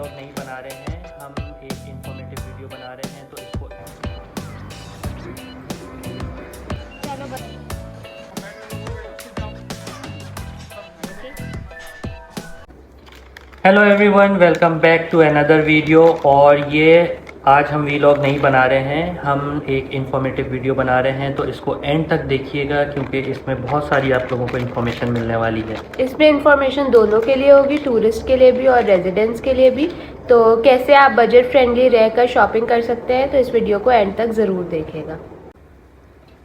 Vlog नहीं बना रहे हैं, हम एक इंफॉर्मेटिव वीडियो बना रहे हैं, तो इसको hello everyone, welcome back to another video. और ये आज हम व्लॉग नहीं बना रहे हैं, हम एक इंफॉर्मेटिव वीडियो बना रहे हैं, तो इसको एंड तक देखिएगा क्योंकि इसमें बहुत सारी आप लोगों को इन्फॉर्मेशन मिलने वाली है। इसमें इंफॉर्मेशन दोनों के लिए होगी, टूरिस्ट के लिए भी और रेजिडेंट्स के लिए भी। तो कैसे आप बजट फ्रेंडली रहकर शॉपिंग कर सकते हैं, तो इस वीडियो को एंड तक ज़रूर देखिएगा।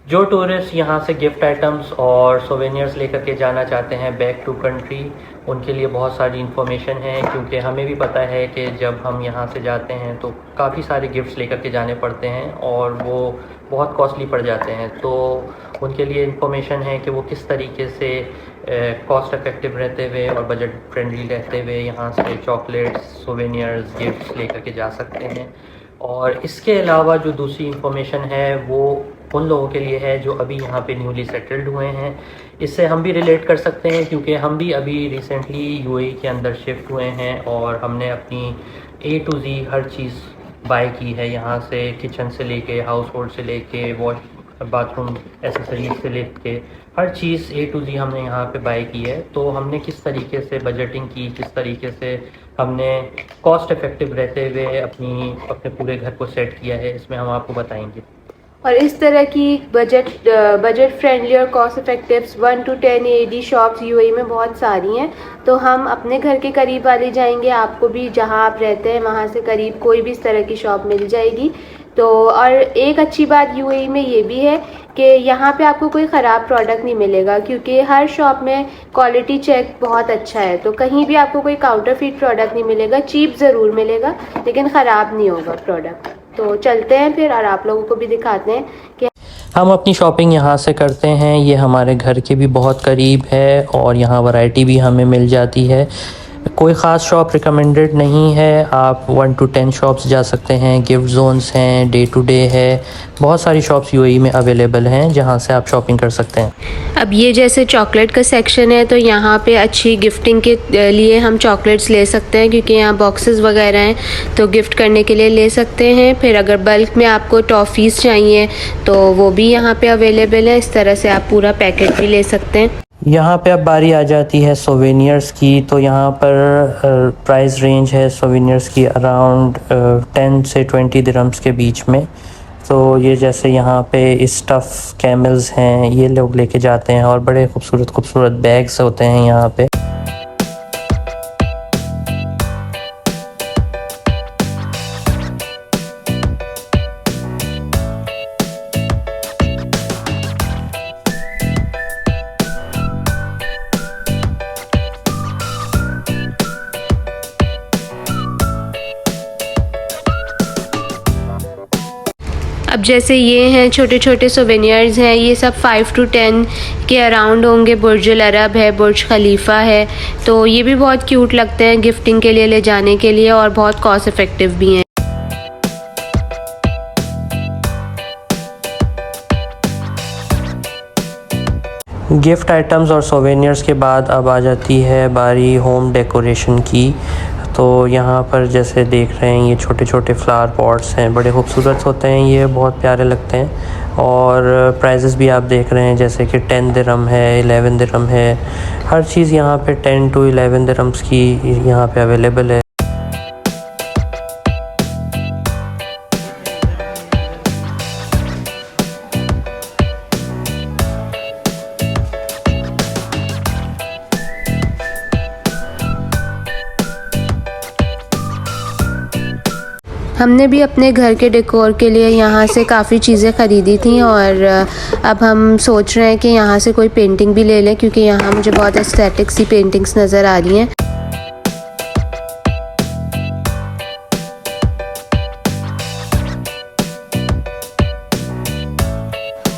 जो टूरिस्ट यहाँ से गिफ्ट आइटम्स और सोवेनियर्स लेकर के जाना चाहते हैं बैक टू कंट्री, उनके लिए बहुत सारी इन्फॉर्मेशन है, क्योंकि हमें भी पता है कि जब हम यहाँ से जाते हैं तो काफ़ी सारे गिफ्ट्स लेकर के जाने पड़ते हैं और वो बहुत कॉस्टली पड़ जाते हैं। तो उनके लिए इन्फॉर्मेशन है कि वो किस तरीके से कॉस्ट इफेक्टिव रहते हुए और बजट फ्रेंडली रहते हुए यहाँ से चॉकलेट्स, सोवेनियर्स, गिफ्ट्स लेकर के जा सकते हैं। और इसके अलावा जो दूसरी इन्फॉर्मेशन है वो उन लोगों के लिए है जो अभी यहाँ पे न्यूली सेटल्ड हुए हैं। इससे हम भी रिलेट कर सकते हैं क्योंकि हम भी अभी रिसेंटली यूएई के अंदर शिफ्ट हुए हैं और हमने अपनी A to Z हर चीज़ बाय की है यहाँ से, किचन से लेके हाउस होल्ड से लेके वॉश बाथरूम एसेसरीज से लेके हर चीज़ A to Z हमने यहाँ पे बाय की है। तो हमने किस तरीके से बजटिंग की, किस तरीके से हमने कॉस्ट इफ़ेक्टिव रहते हुए अपने पूरे घर को सेट किया है, इसमें हम आपको बताएंगे। और इस तरह की बजट फ्रेंडली और cost effective 1 to 10 AD shops UAE में बहुत सारी हैं। तो हम अपने घर के करीब वाले जाएंगे, आपको भी जहां आप रहते हैं वहां से करीब कोई भी इस तरह की शॉप मिल जाएगी। तो और एक अच्छी बात यूएई में ये भी है कि यहाँ पे आपको कोई ख़राब प्रोडक्ट नहीं मिलेगा, क्योंकि हर शॉप में क्वालिटी चेक बहुत अच्छा है। तो कहीं भी आपको कोई काउंटरफीट प्रोडक्ट नहीं मिलेगा, चीप ज़रूर मिलेगा लेकिन ख़राब नहीं होगा प्रोडक्ट। तो चलते हैं फिर और आप लोगों को भी दिखाते हैं कि हम अपनी शॉपिंग यहाँ से करते हैं। ये हमारे घर के भी बहुत करीब है और यहाँ वैरायटी भी हमें मिल जाती है। कोई ख़ास शॉप रिकमेंडेड नहीं है, आप 1 to 10 शॉप्स जा सकते हैं। गिफ्ट जोन्स हैं, डे टू डे है, बहुत सारी शॉप्स यूएई में अवेलेबल हैं जहाँ से आप शॉपिंग कर सकते हैं। अब ये जैसे चॉकलेट का सेक्शन है, तो यहाँ पे अच्छी गिफ्टिंग के लिए हम चॉकलेट्स ले सकते हैं, क्योंकि यहाँ बॉक्सेस वगैरह हैं तो गिफ्ट करने के लिए ले सकते हैं। फिर अगर बल्क में आपको टॉफ़ीज़ चाहिए तो वो भी यहाँ पे अवेलेबल है। इस तरह से आप पूरा पैकेट भी ले सकते हैं। यहाँ पे अब बारी आ जाती है सोवेनियर्स की। तो यहाँ पर प्राइस रेंज है सोवेनियर्स की अराउंड 10 से 20 दिरहम्स के बीच में। तो ये जैसे यहाँ पे स्टफ़ कैमल्स हैं, ये लोग लेके जाते हैं और बड़े खूबसूरत बैग्स होते हैं यहाँ पे। अब जैसे ये हैं छोटे छोटे सोवेनियर्स हैं, ये सब 5 to 10 के अराउंड होंगे। बुर्ज अल अरब है, बुर्ज खलीफा है, तो ये भी बहुत क्यूट लगते हैं गिफ्टिंग के लिए ले जाने के लिए और बहुत कॉस्ट इफ़ेक्टिव भी हैं। गिफ्ट आइटम्स और सोवेनियर्स के बाद अब आ जाती है बारी होम डेकोरेशन की। तो यहाँ पर जैसे देख रहे हैं ये छोटे छोटे फ्लावर पॉट्स हैं, बड़े खूबसूरत होते हैं, ये बहुत प्यारे लगते हैं। और प्राइजेस भी आप देख रहे हैं जैसे कि 10 दिरहम है, 11 दिरहम है, हर चीज़ यहाँ पे 10 to 11 दिरहम्स की यहाँ पे अवेलेबल है। हमने भी अपने घर के डेकोर के लिए यहाँ से काफ़ी चीज़ें ख़रीदी थी और अब हम सोच रहे हैं कि यहाँ से कोई पेंटिंग भी ले लें, क्योंकि यहाँ मुझे बहुत एस्थेटिक सी पेंटिंग्स नज़र आ रही हैं।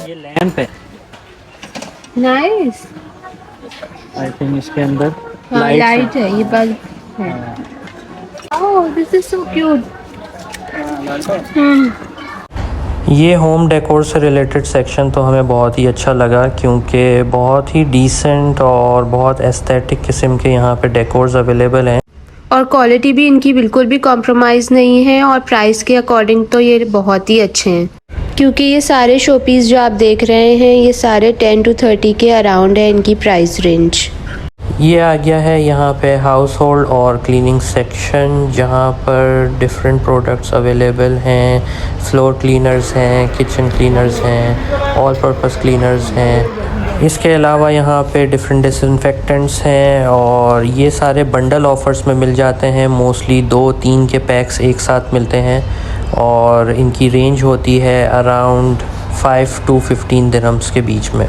ये लैंप है, नाइस। आई थिंक इसके अंदर लाइट है, ये बल्ब है। ओह, दिस इज सो क्यूट। ये होम डेकोर से रिलेटेड सेक्शन तो हमें बहुत ही अच्छा लगा, क्योंकि बहुत ही डिसेंट और बहुत एस्थेटिक किस्म के यहाँ पे डेकोर्स अवेलेबल हैं। और क्वालिटी भी इनकी बिल्कुल भी कॉम्प्रोमाइज़ नहीं है और प्राइस के अकॉर्डिंग तो ये बहुत ही अच्छे हैं, क्योंकि ये सारे शोपीस जो आप देख रहे हैं ये सारे 10 to 30 के अराउंड है इनकी प्राइस रेंज। ये आ गया है यहाँ पे हाउस होल्ड और क्लीनिंग सेक्शन, जहाँ पर डिफरेंट प्रोडक्ट्स अवेलेबल हैं। फ्लोर क्लीनर्स हैं, किचन क्लीनर्स हैं, ऑल पर्पस क्लीनर्स हैं। इसके अलावा यहाँ पे डिफरेंट डिसइंफेक्टेंट्स हैं और ये सारे बंडल ऑफ़र्स में मिल जाते हैं। मोस्टली 2-3 के पैक्स एक साथ मिलते हैं और इनकी रेंज होती है अराउंड 5 to 15 दिरहम्स के बीच में।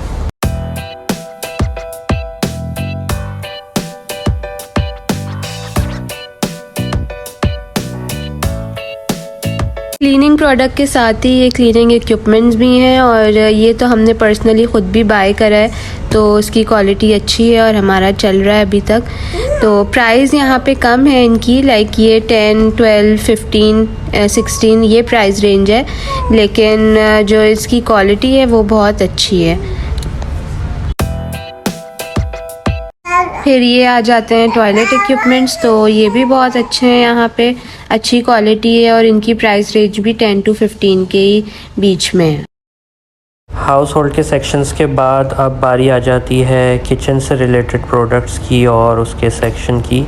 क्लीनिंग प्रोडक्ट के साथ ही ये क्लीनिंग इक्विपमेंट्स भी हैं और ये तो हमने पर्सनली ख़ुद भी बाय करा है, तो इसकी क्वालिटी अच्छी है और हमारा चल रहा है अभी तक। तो प्राइस यहाँ पे कम है इनकी, लाइक ये 10, 12, 15, 16 ये प्राइस रेंज है, लेकिन जो इसकी क्वालिटी है वो बहुत अच्छी है। फिर ये आ जाते हैं टॉयलेट इक्विपमेंट्स, तो ये भी बहुत अच्छे हैं, यहाँ पे अच्छी क्वालिटी है और इनकी प्राइस रेंज भी 10 to 15 के ही बीच में है। हाउस होल्ड के सेक्शंस के बाद अब बारी आ जाती है किचन से रिलेटेड प्रोडक्ट्स की और उसके सेक्शन की।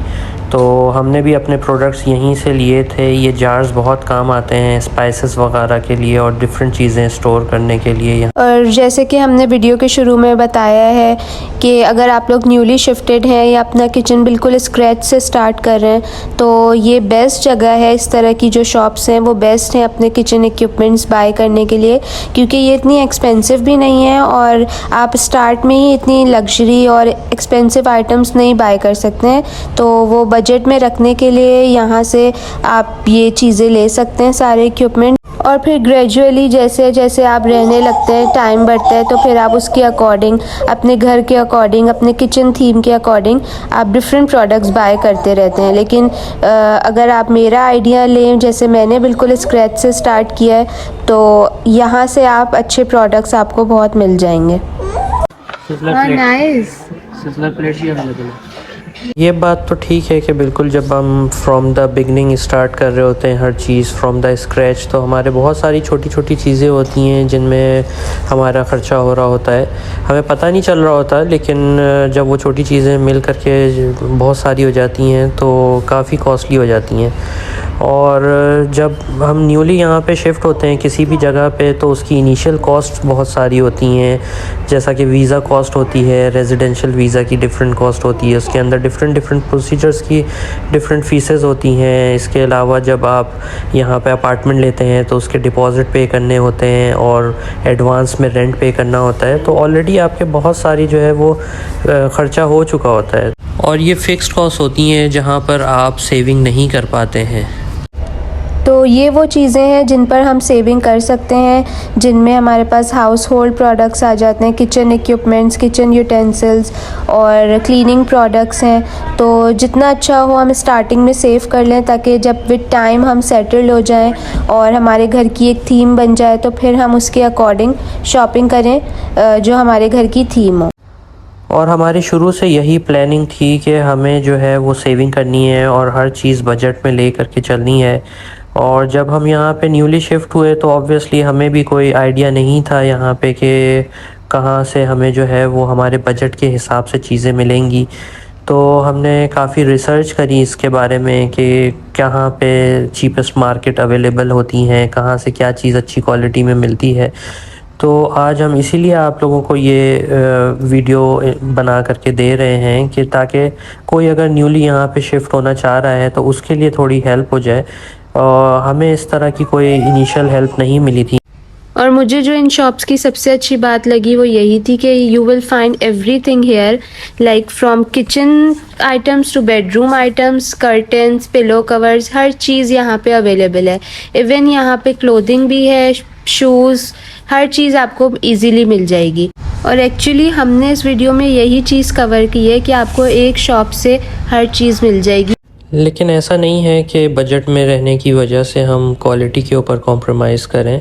तो हमने भी अपने प्रोडक्ट्स यहीं से लिए थे। ये जार्स बहुत काम आते हैं स्पाइसेस वगैरह के लिए और डिफरेंट चीज़ें स्टोर करने के लिए। और जैसे कि हमने वीडियो के शुरू में बताया है कि अगर आप लोग न्यूली शिफ्टेड हैं या अपना किचन बिल्कुल स्क्रैच से स्टार्ट कर रहे हैं तो ये बेस्ट जगह है। इस तरह की जो शॉप्स हैं वो बेस्ट हैं अपने किचन इक्विपमेंट्स बाय करने के लिए, क्योंकि ये इतनी एक्सपेंसिव भी नहीं है और आप स्टार्ट में ही इतनी लग्जरी और एक्सपेंसिव आइटम्स नहीं बाय कर सकते हैं। तो वो बजट में रखने के लिए यहाँ से आप ये चीज़ें ले सकते हैं सारे इक्विपमेंट, और फिर ग्रेजुअली जैसे जैसे आप रहने लगते हैं, टाइम बढ़ता है, तो फिर आप उसके अकॉर्डिंग, अपने घर के अकॉर्डिंग, अपने किचन थीम के अकॉर्डिंग आप डिफरेंट प्रोडक्ट्स बाय करते रहते हैं। लेकिन अगर आप मेरा आइडिया लें, जैसे मैंने बिल्कुल स्क्रैच से स्टार्ट किया है, तो यहाँ से आप अच्छे प्रोडक्ट्स आपको बहुत मिल जाएंगे। नाइस। सिज़लर प्लेट भी अवेलेबल है। ये बात तो ठीक है कि बिल्कुल जब हम फ्रॉम द बिगनिंग स्टार्ट कर रहे होते हैं हर चीज़ फ्रॉम द स्क्रैच, तो हमारे बहुत सारी छोटी छोटी चीज़ें होती हैं जिनमें हमारा ख़र्चा हो रहा होता है, हमें पता नहीं चल रहा होता। लेकिन जब वो छोटी चीज़ें मिल करके बहुत सारी हो जाती हैं तो काफ़ी कॉस्टली हो जाती हैं। और जब हम न्यूली यहाँ पे शिफ्ट होते हैं किसी भी जगह पे, तो उसकी इनिशियल कॉस्ट बहुत सारी होती हैं, जैसा कि वीज़ा कॉस्ट होती है, रेजिडेंशियल वीज़ा की डिफरेंट कॉस्ट होती है, उसके अंदर डिफरेंट प्रोसीजर्स की डिफरेंट फ़ीसेस होती हैं। इसके अलावा जब आप यहाँ पे अपार्टमेंट लेते हैं तो उसके डिपॉज़िट पे करने होते हैं और एडवांस में रेंट पे करना होता है, तो ऑलरेडी आपके बहुत सारी जो है वो ख़र्चा हो चुका होता है और ये फ़िक्स्ड कॉस्ट होती हैं जहाँ पर आप सेविंग नहीं कर पाते हैं। तो ये वो चीज़ें हैं जिन पर हम सेविंग कर सकते हैं, जिनमें हमारे पास हाउस होल्ड प्रोडक्ट्स आ जाते हैं, किचन इक्विपमेंट्स, किचन यूटेंसिल्स और क्लीनिंग प्रोडक्ट्स हैं। तो जितना अच्छा हो हम स्टार्टिंग में सेव कर लें, ताकि जब विद टाइम हम सेटल हो जाएं और हमारे घर की एक थीम बन जाए तो फिर हम उसके अकॉर्डिंग शॉपिंग करें जो हमारे घर की थीम हो। और हमारी शुरू से यही प्लानिंग थी कि हमें जो है वो सेविंग करनी है और हर चीज़ बजट में ले करके चलनी है। और जब हम यहाँ पे न्यूली शिफ्ट हुए तो ऑब्वियसली हमें भी कोई आइडिया नहीं था यहाँ पे कि कहाँ से हमें जो है वो हमारे बजट के हिसाब से चीज़ें मिलेंगी। तो हमने काफ़ी रिसर्च करी इसके बारे में कि कहाँ पे चीपेस्ट मार्केट अवेलेबल होती हैं, कहाँ से क्या चीज़ अच्छी क्वालिटी में मिलती है। तो आज हम इसीलिए आप लोगों को ये वीडियो बना करके दे रहे हैं कि ताकि कोई अगर न्यूली यहाँ पे शिफ्ट होना चाह रहा है तो उसके लिए थोड़ी हेल्प हो जाए। और हमें इस तरह की कोई इनिशियल हेल्प नहीं मिली थी। और मुझे जो इन शॉप्स की सबसे अच्छी बात लगी वो यही थी कि you will find everything here, like from kitchen items to bedroom items, curtains, pillow covers, हर चीज़ यहाँ पे अवेलेबल है। इवन यहाँ पे क्लोथिंग भी है, शूज़, हर चीज़ आपको इजीली मिल जाएगी। और एक्चुअली हमने इस वीडियो में यही चीज़ कवर की है कि आपको एक शॉप से हर चीज़ मिल जाएगी। लेकिन ऐसा नहीं है कि बजट में रहने की वजह से हम क्वालिटी के ऊपर कॉम्प्रोमाइज़ करें।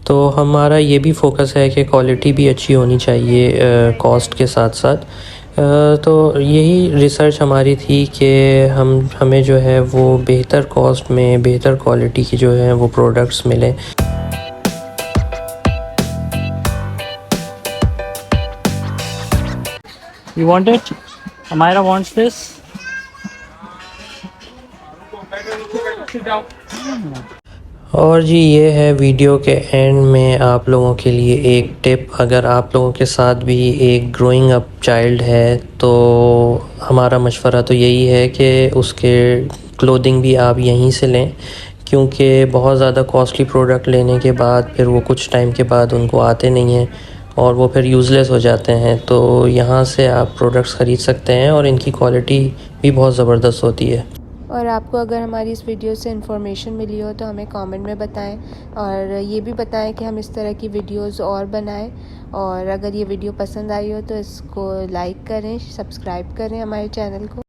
तो हमारा ये भी फोकस है कि क्वालिटी भी अच्छी होनी चाहिए कॉस्ट के साथ साथ। तो यही रिसर्च हमारी थी कि हमें जो है वो बेहतर कॉस्ट में बेहतर क्वालिटी की जो है वो प्रोडक्ट्स मिलें। You want it? Amira wants this. और जी ये है वीडियो के एंड में आप लोगों के लिए एक टिप, अगर आप लोगों के साथ भी एक ग्रोइंग अप चाइल्ड है तो हमारा मशवरा तो यही है कि उसके क्लोथिंग भी आप यहीं से लें, क्योंकि बहुत ज़्यादा कॉस्टली प्रोडक्ट लेने के बाद फिर वो कुछ टाइम के बाद उनको आते नहीं हैं और वो फिर यूज़लेस हो जाते हैं। तो यहाँ से आप प्रोडक्ट्स ख़रीद सकते हैं और इनकी क्वालिटी भी बहुत ज़बरदस्त होती है। और आपको अगर हमारी इस वीडियो से इन्फॉर्मेशन मिली हो तो हमें कमेंट में बताएं और ये भी बताएं कि हम इस तरह की वीडियोस और बनाएं। और अगर ये वीडियो पसंद आई हो तो इसको लाइक करें, सब्सक्राइब करें हमारे चैनल को।